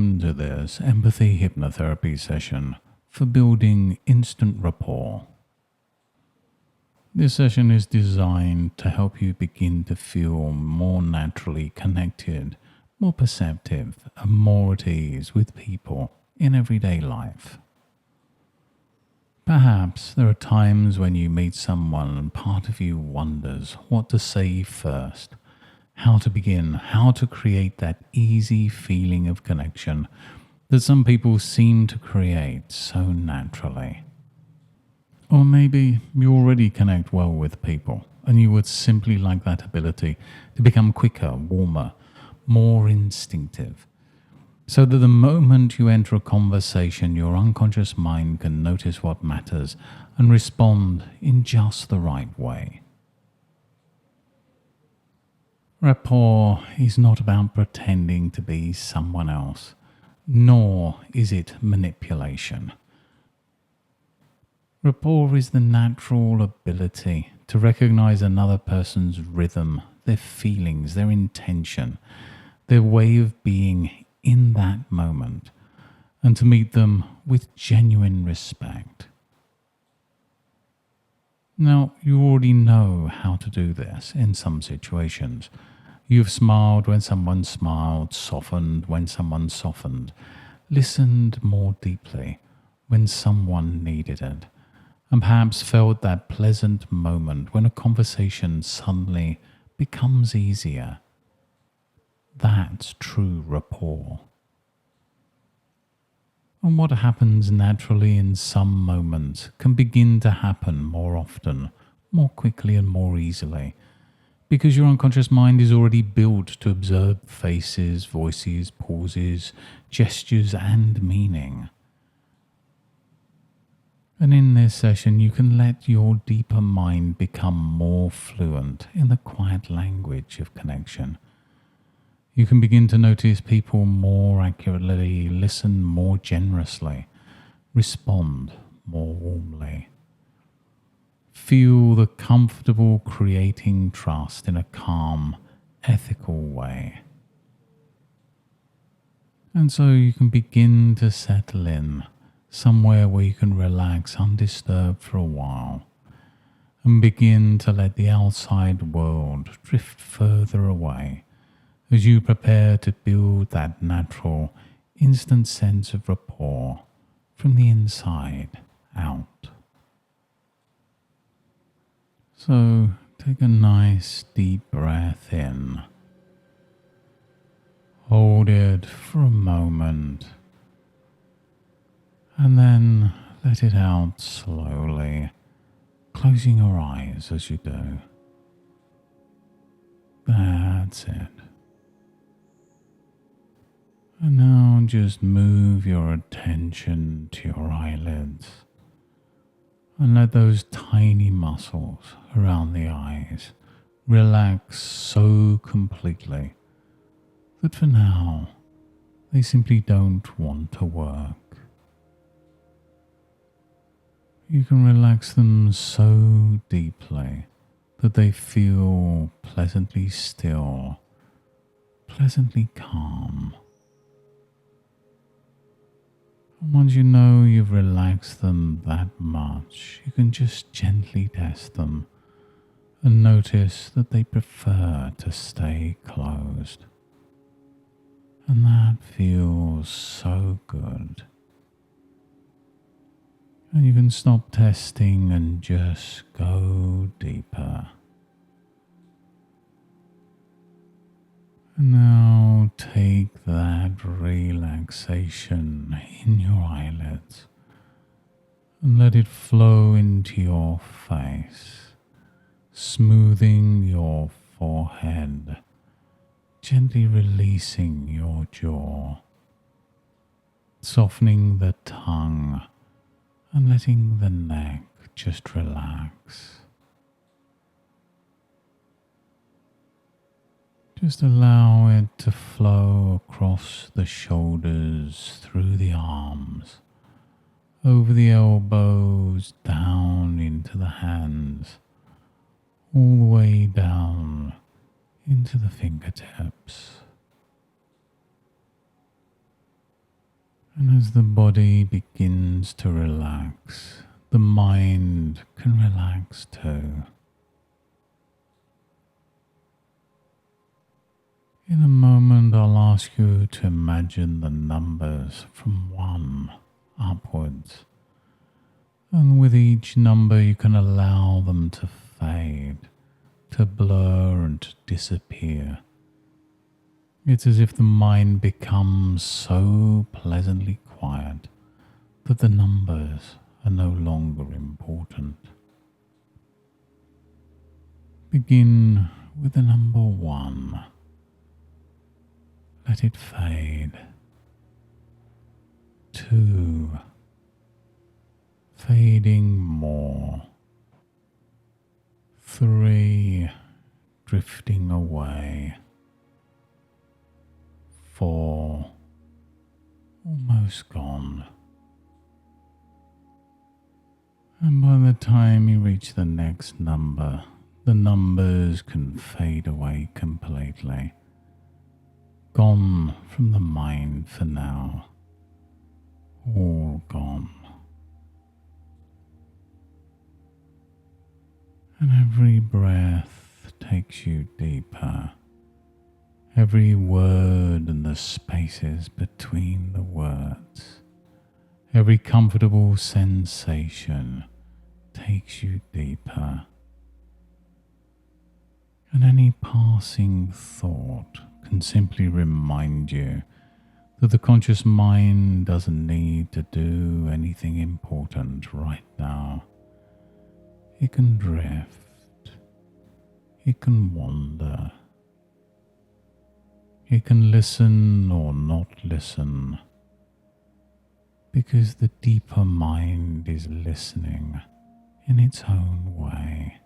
welcome to this empathy hypnotherapy session for building instant rapport. This session is designed to help you begin to feel more naturally connected, more perceptive, and more at ease with people in everyday life. Perhaps there are times when you meet someone and part of you wonders what to say first, how to begin, how to create that easy feeling of connection that some people seem to create so naturally. Or maybe you already connect well with people and you would simply like that ability to become quicker, warmer, more instinctive, so that the moment you enter a conversation, your unconscious mind can notice what matters and respond in just the right way. Rapport is not about pretending to be someone else, nor is it manipulation. Rapport is the natural ability to recognize another person's rhythm, their feelings, their intention, their way of being in that moment, and to meet them with genuine respect. Now, you already know how to do this in some situations. You've smiled when someone smiled, softened when someone softened, listened more deeply when someone needed it, and perhaps felt that pleasant moment when a conversation suddenly becomes easier. That's true rapport. And what happens naturally in some moments can begin to happen more often, more quickly and more easily, because your unconscious mind is already built to observe faces, voices, pauses, gestures, and meaning. And in this session, you can let your deeper mind become more fluent in the quiet language of connection. You can begin to notice people more accurately, listen more generously, respond more warmly. Feel the comfortable creating trust in a calm, ethical way. And so you can begin to settle in somewhere where you can relax undisturbed for a while and begin to let the outside world drift further away as you prepare to build that natural, instant sense of rapport from the inside out. So take a nice deep breath in. Hold it for a moment and then let it out slowly, closing your eyes as you do. That's it. And now just move your attention to your eyelids and let those tiny muscles around the eyes relax so completely that for now they simply don't want to work. You can relax them so deeply that they feel pleasantly still, pleasantly calm. And once you know you've relaxed them that much, you can just gently test them and notice that they prefer to stay closed. And that feels so good. And you can stop testing and just go deeper. And now take that relaxation in your eyelids and let it flow into your face, smoothing your forehead, gently releasing your jaw, softening the tongue and letting the neck just relax. Just allow it to flow across the shoulders, through the arms, over the elbows, down into the hands, all the way down into the fingertips. And as the body begins to relax, the mind can relax too. In a moment, I'll ask you to imagine the numbers from 1 upwards. And with each number, you can allow them to fade, to blur and to disappear. It's as if the mind becomes so pleasantly quiet that the numbers are no longer important. Begin with the number 1. Let it fade. 2. Fading more. 3. Drifting away. 4. Almost gone. And by the time you reach the next number, the numbers can fade away completely. Gone from the mind for now. All gone. And every breath takes you deeper. Every word and the spaces between the words. Every comfortable sensation takes you deeper. And any passing thought can simply remind you that the conscious mind doesn't need to do anything important right now. It can drift. It can wander. It can listen or not listen, because the deeper mind is listening in its own way.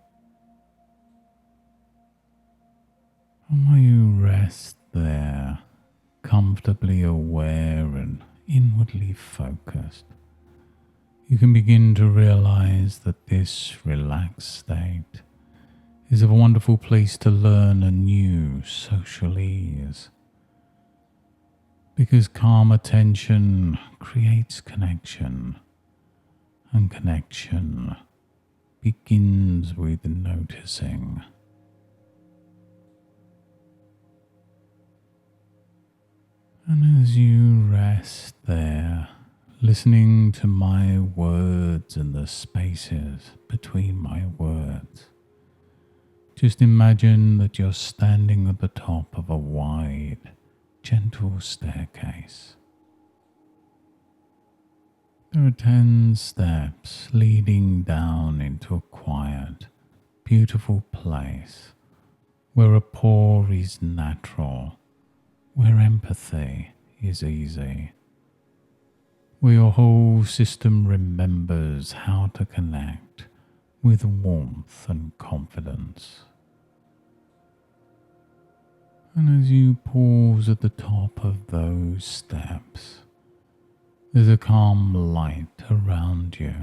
And while you rest there, comfortably aware and inwardly focused, you can begin to realize that this relaxed state is a wonderful place to learn a new social ease. Because calm attention creates connection, and connection begins with noticing. And as you rest there, listening to my words and the spaces between my words, just imagine that you're standing at the top of a wide, gentle staircase. There are 10 steps leading down into a quiet, beautiful place where rapport is natural, where empathy is easy, where your whole system remembers how to connect with warmth and confidence. And as you pause at the top of those steps, there's a calm light around you.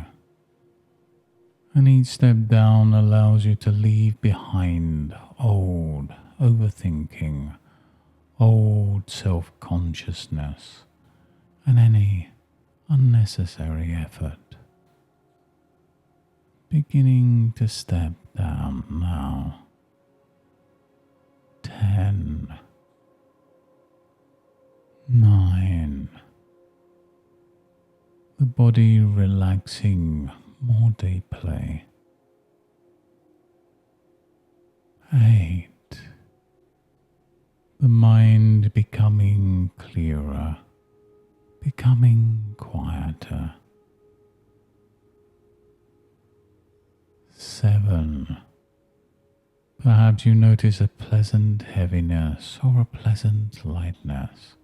And each step down allows you to leave behind old overthinking, old self-consciousness, and any unnecessary effort. Beginning to step down now. 10, 9, the body relaxing more deeply. 8, the mind becoming clearer, becoming quieter. 7, perhaps you notice a pleasant heaviness or a pleasant lightness,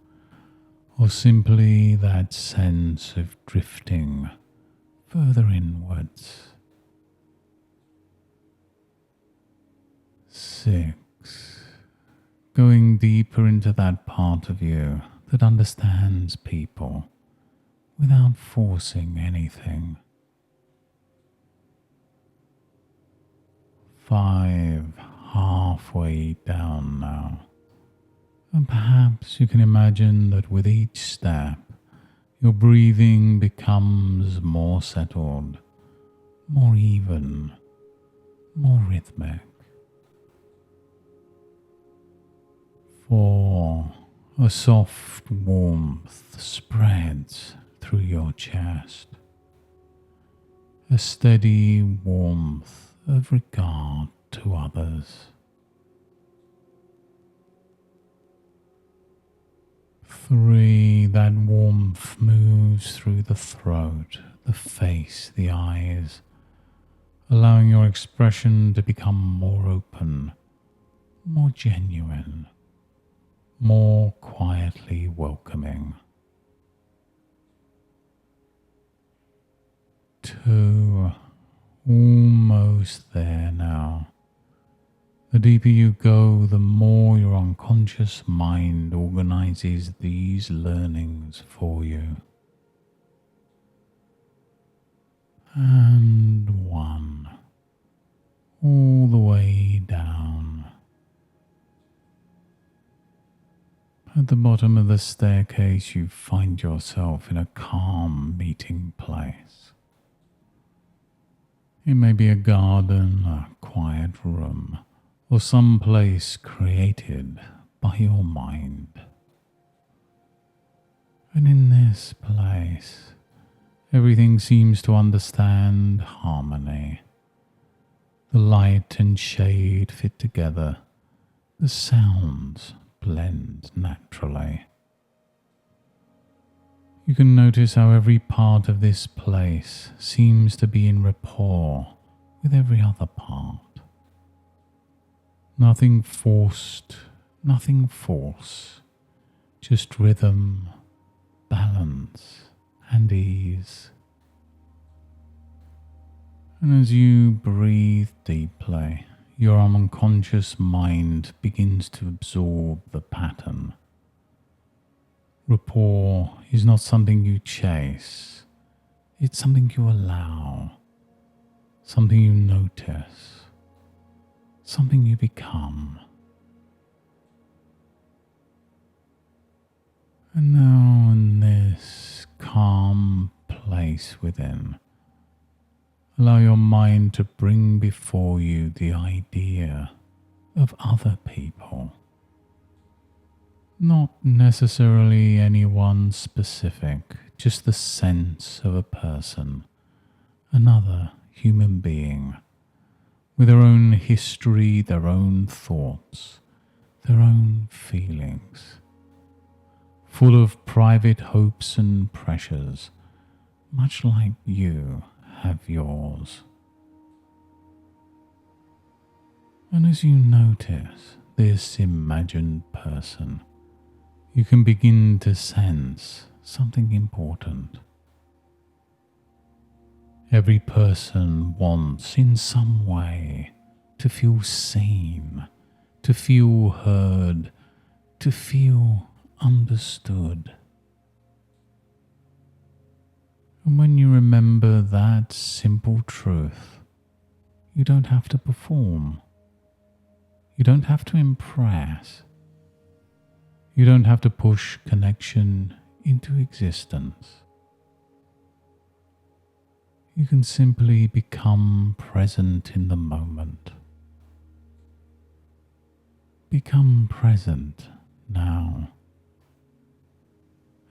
or simply that sense of drifting further inwards. 6, going deeper into that part of you that understands people without forcing anything. 5, halfway down now, and perhaps you can imagine that with each step Your breathing becomes more settled, more even, more rhythmic. 4. A soft warmth spreads through your chest. A steady warmth of regard to others. 3. That warmth moves through the throat, the face, the eyes, allowing your expression to become more open, more genuine, more quietly welcoming. 2. Almost there now. The deeper you go, the more your unconscious mind organizes these learnings for you. And 1. All the way down. At the bottom of the staircase, you find yourself in a calm meeting place. It may be a garden, a quiet room, or some place created by your mind. And in this place, everything seems to understand harmony. The light and shade fit together. The sounds blend naturally. You can notice how every part of this place seems to be in rapport with every other part. Nothing forced, nothing false, just rhythm, balance, and ease. And as you breathe deeply, your unconscious mind begins to absorb the pattern. Rapport is not something you chase, it's something you allow, something you notice, something you become. And now in this calm place within, allow your mind to bring before you the idea of other people. Not necessarily anyone specific, just the sense of a person, another human being, with their own history, their own thoughts, their own feelings, full of private hopes and pressures, much like you have yours. And as you notice this imagined person, you can begin to sense something important. Every person wants, in some way, to feel seen, to feel heard, to feel understood. And when you remember that simple truth, you don't have to perform. You don't have to impress. You don't have to push connection into existence. You can simply become present in the moment. Become present now.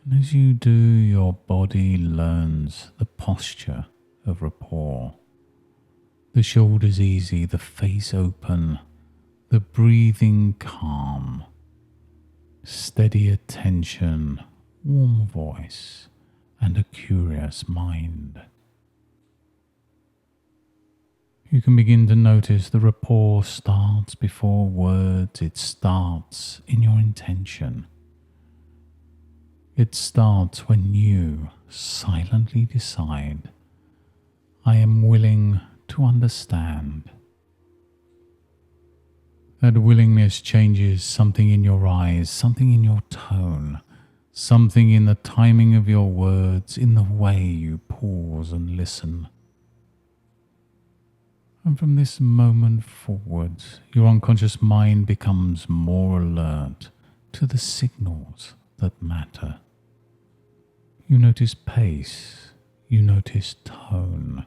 And as you do, your body learns the posture of rapport. The shoulders easy, the face open, the breathing calm, steady attention, warm voice, and a curious mind. You can begin to notice the rapport starts before words. It starts in your intention. It starts when you silently decide, I am willing to understand. That willingness changes something in your eyes, something in your tone, something in the timing of your words, in the way you pause and listen. And from this moment forwards, your unconscious mind becomes more alert to the signals that matter. You notice pace. You notice tone.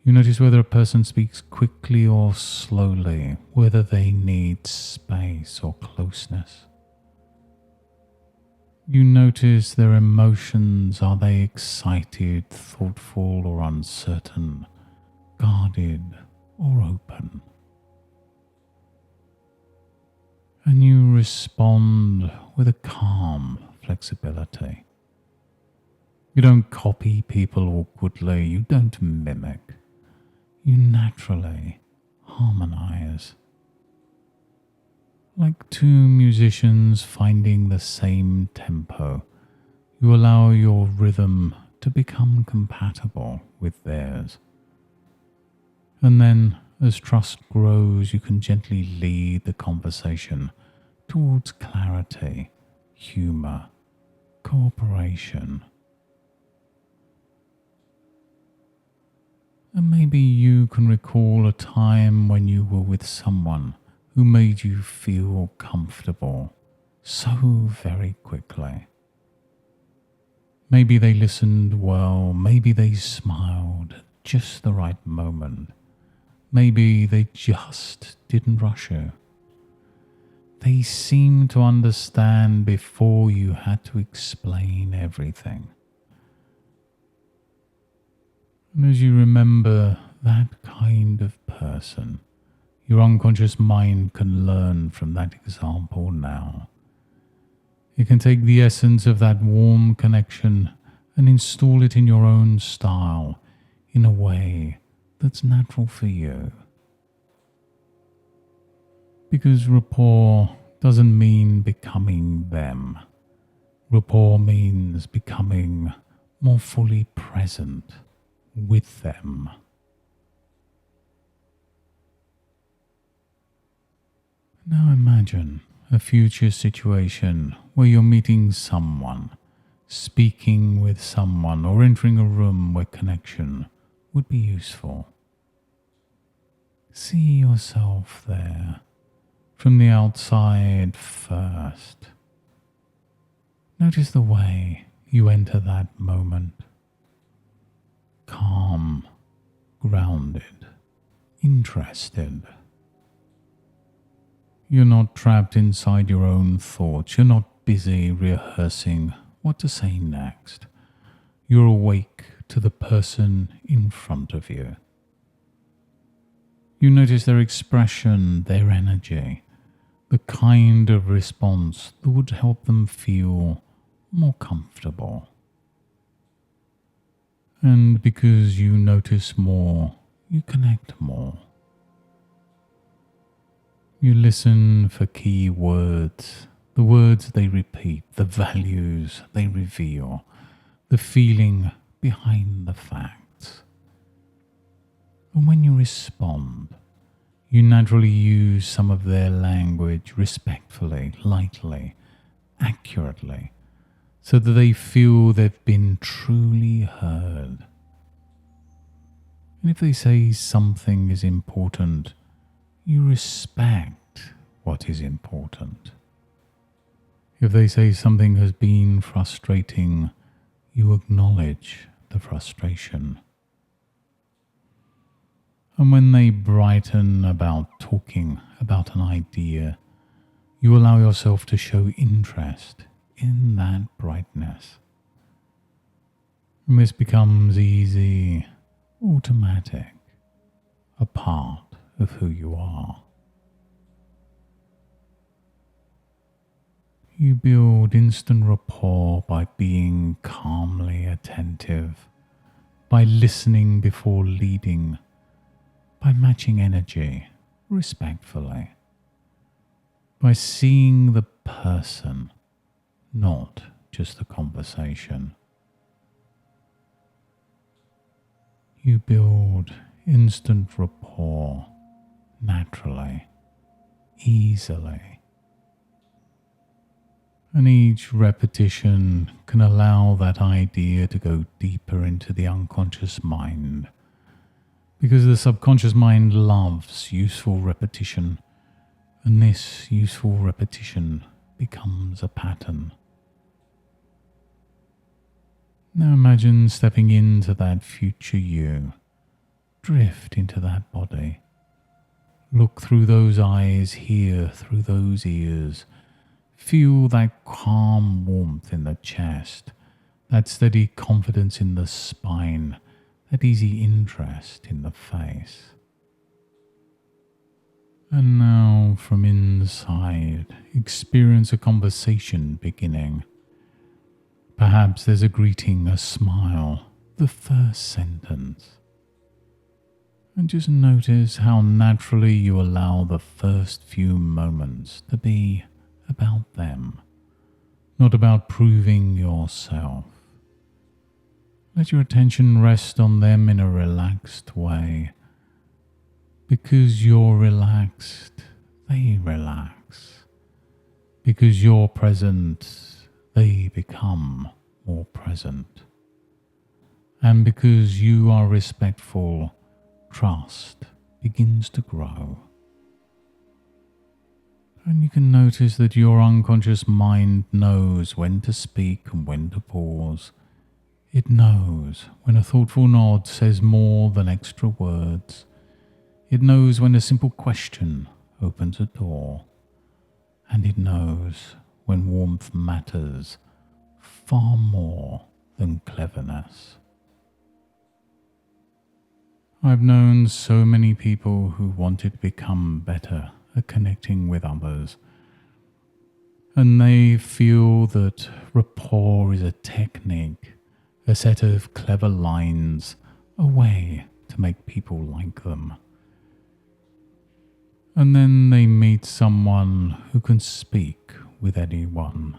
You notice whether a person speaks quickly or slowly, whether they need space or closeness. You notice their emotions. Are they excited, thoughtful, or uncertain, guarded, or open? And you respond with a calm flexibility. You don't copy people awkwardly. You don't mimic. You naturally harmonize. Like two musicians finding the same tempo, you allow your rhythm to become compatible with theirs. And then, as trust grows, you can gently lead the conversation towards clarity, humor, cooperation. And maybe you can recall a time when you were with someone who made you feel comfortable so very quickly. Maybe they listened well, maybe they smiled at just the right moment. Maybe they just didn't rush you. They seemed to understand before you had to explain everything. And as you remember that kind of person, your unconscious mind can learn from that example now. It can take the essence of that warm connection and install it in your own style in a way that's natural for you. Because rapport doesn't mean becoming them. Rapport means becoming more fully present with them. Now imagine a future situation where you're meeting someone, speaking with someone, or entering a room where connection would be useful. See yourself there from the outside first. Notice the way you enter that moment. Calm, grounded, interested. You're not trapped inside your own thoughts. You're not busy rehearsing what to say next. You're awake to the person in front of you. You notice their expression, their energy, the kind of response that would help them feel more comfortable. And because you notice more, you connect more. You listen for key words, the words they repeat, the values they reveal, the feeling behind the facts. And when you respond, you naturally use some of their language respectfully, lightly, accurately, so that they feel they've been truly heard. And if they say something is important, you respect what is important. If they say something has been frustrating, you acknowledge the frustration. And when they brighten about talking about an idea, you allow yourself to show interest in that brightness. And this becomes easy, automatic, a part of who you are. You build instant rapport by being calmly attentive, by listening before leading, by matching energy respectfully, by seeing the person, not just the conversation. You build instant rapport naturally, easily. And each repetition can allow that idea to go deeper into the unconscious mind, because the subconscious mind loves useful repetition, and this useful repetition becomes a pattern. Now imagine stepping into that future you. Drift into that body. Look through those eyes, hear through those ears. Feel that calm warmth in the chest, that steady confidence in the spine, that easy interest in the face. And now from inside, experience a conversation beginning. Perhaps there's a greeting, a smile, the first sentence. And just notice how naturally you allow the first few moments to be about them, not about proving yourself. Let your attention rest on them in a relaxed way. Because you're relaxed, they relax. Because you're present, they become more present. And because you are respectful, trust begins to grow. And you can notice that your unconscious mind knows when to speak and when to pause. It knows when a thoughtful nod says more than extra words. It knows when a simple question opens a door. And it knows when warmth matters far more than cleverness. I've known so many people who wanted to become better at connecting with others, and they feel that rapport is a technique, a set of clever lines, a way to make people like them. And then they meet someone who can speak with anyone.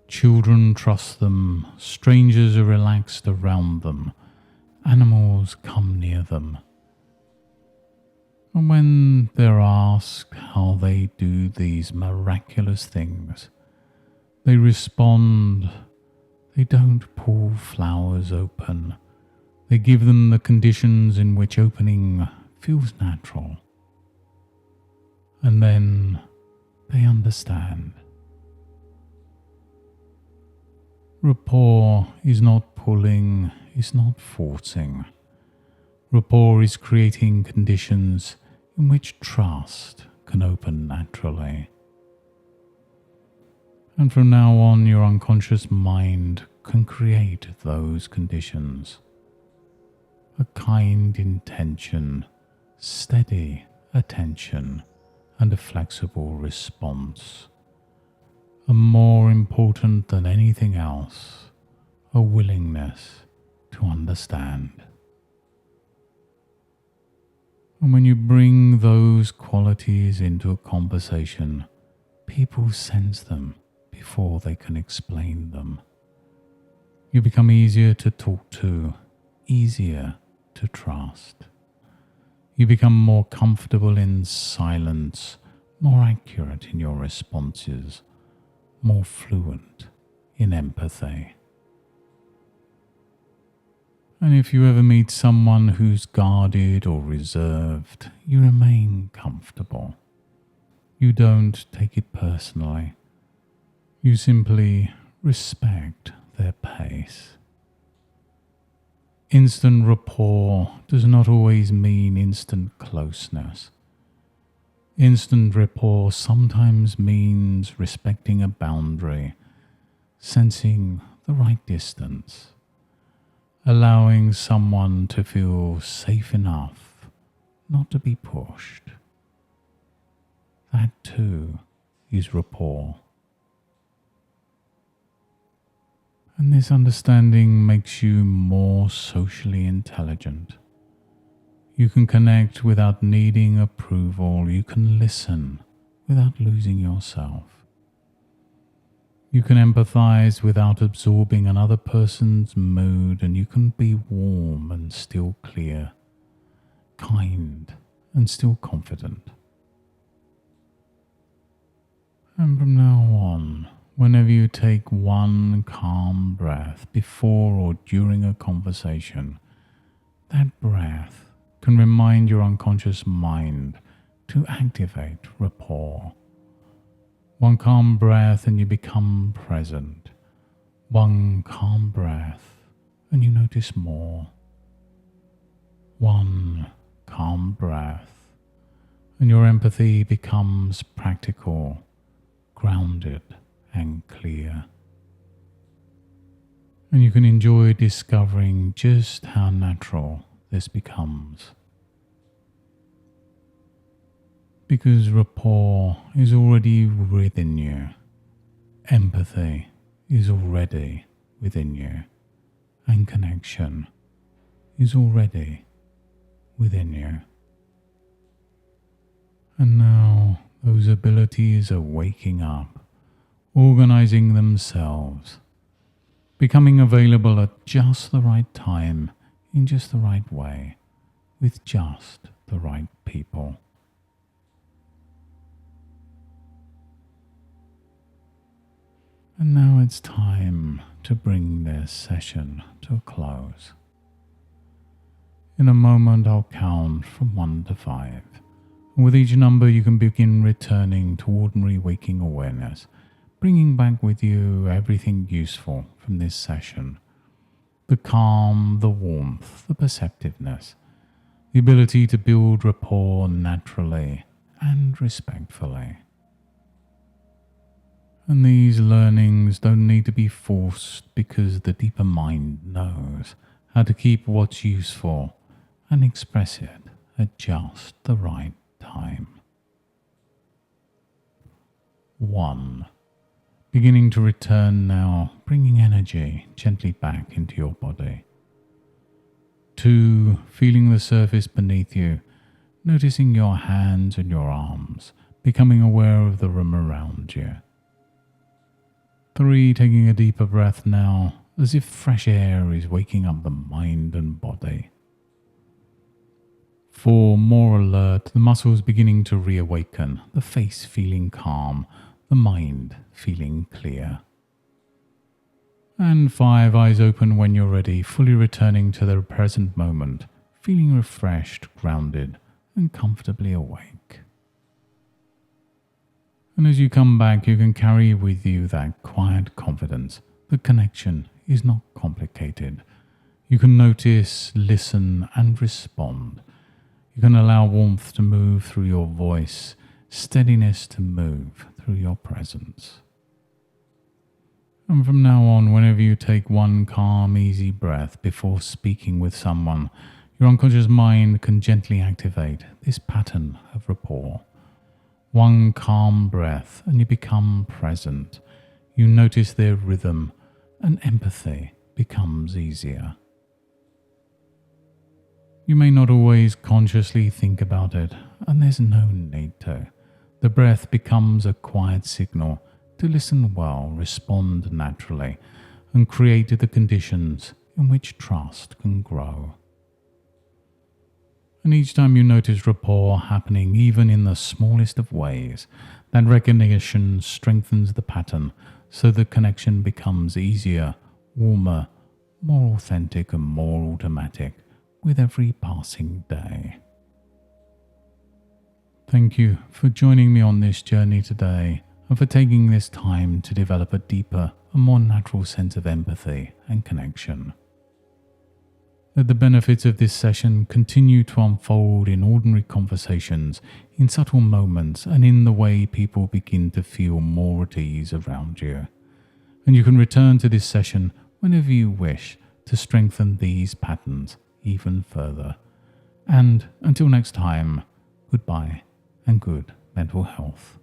Children trust them, strangers are relaxed around them, animals come near them. And when they're asked how they do these miraculous things, they respond, they don't pull flowers open. They give them the conditions in which opening feels natural. And then they understand. Rapport is not pulling, is not forcing. Rapport is creating conditions in which trust can open naturally. And from now on, your unconscious mind can create those conditions. A kind intention, steady attention, and a flexible response. And more important than anything else, a willingness to understand. And when you bring those qualities into a conversation, people sense them before they can explain them. You become easier to talk to, easier to trust. You become more comfortable in silence, more accurate in your responses, more fluent in empathy. And if you ever meet someone who's guarded or reserved, you remain comfortable. You don't take it personally. You simply respect their pace. Instant rapport does not always mean instant closeness. Instant rapport sometimes means respecting a boundary, sensing the right distance, allowing someone to feel safe enough not to be pushed. That too is rapport. And this understanding makes you more socially intelligent. You can connect without needing approval. You can listen without losing yourself. You can empathize without absorbing another person's mood, and you can be warm and still clear, kind and still confident. And from now on, whenever you take one calm breath before or during a conversation, that breath can remind your unconscious mind to activate rapport. One calm breath and you become present. One calm breath and you notice more. One calm breath, and your empathy becomes practical, grounded, and clear. And you can enjoy discovering just how natural this becomes. Because rapport is already within you. Empathy is already within you. And connection is already within you. And now those abilities are waking up, organizing themselves, becoming available at just the right time, in just the right way, with just the right people. And now it's time to bring this session to a close. In a moment, I'll count from 1 to 5. And with each number, you can begin returning to ordinary waking awareness, bringing back with you everything useful from this session. The calm, the warmth, the perceptiveness, the ability to build rapport naturally and respectfully. And these learnings don't need to be forced, because the deeper mind knows how to keep what's useful and express it at just the right time. 1. Beginning to return now, bringing energy gently back into your body. 2. Feeling the surface beneath you, noticing your hands and your arms, becoming aware of the room around you. 3. Taking a deeper breath now, as if fresh air is waking up the mind and body. 4. More alert, the muscles beginning to reawaken, the face feeling calm, the mind feeling clear. And 5. Eyes open when you're ready, fully returning to the present moment, feeling refreshed, grounded, and comfortably awake. And as you come back, you can carry with you that quiet confidence. The connection is not complicated. You can notice, listen, and respond. You can allow warmth to move through your voice, steadiness to move through your presence. And from now on, whenever you take one calm, easy breath before speaking with someone, your unconscious mind can gently activate this pattern of rapport. One calm breath and you become present. You notice their rhythm and empathy becomes easier. You may not always consciously think about it, and there's no need to. The breath becomes a quiet signal to listen well, respond naturally, and create the conditions in which trust can grow. And each time you notice rapport happening, even in the smallest of ways, that recognition strengthens the pattern so the connection becomes easier, warmer, more authentic, and more automatic with every passing day. Thank you for joining me on this journey today, and for taking this time to develop a deeper and more natural sense of empathy and connection. Let the benefits of this session continue to unfold in ordinary conversations, in subtle moments, and in the way people begin to feel more at ease around you. And you can return to this session whenever you wish to strengthen these patterns even further. And until next time, goodbye and good mental health.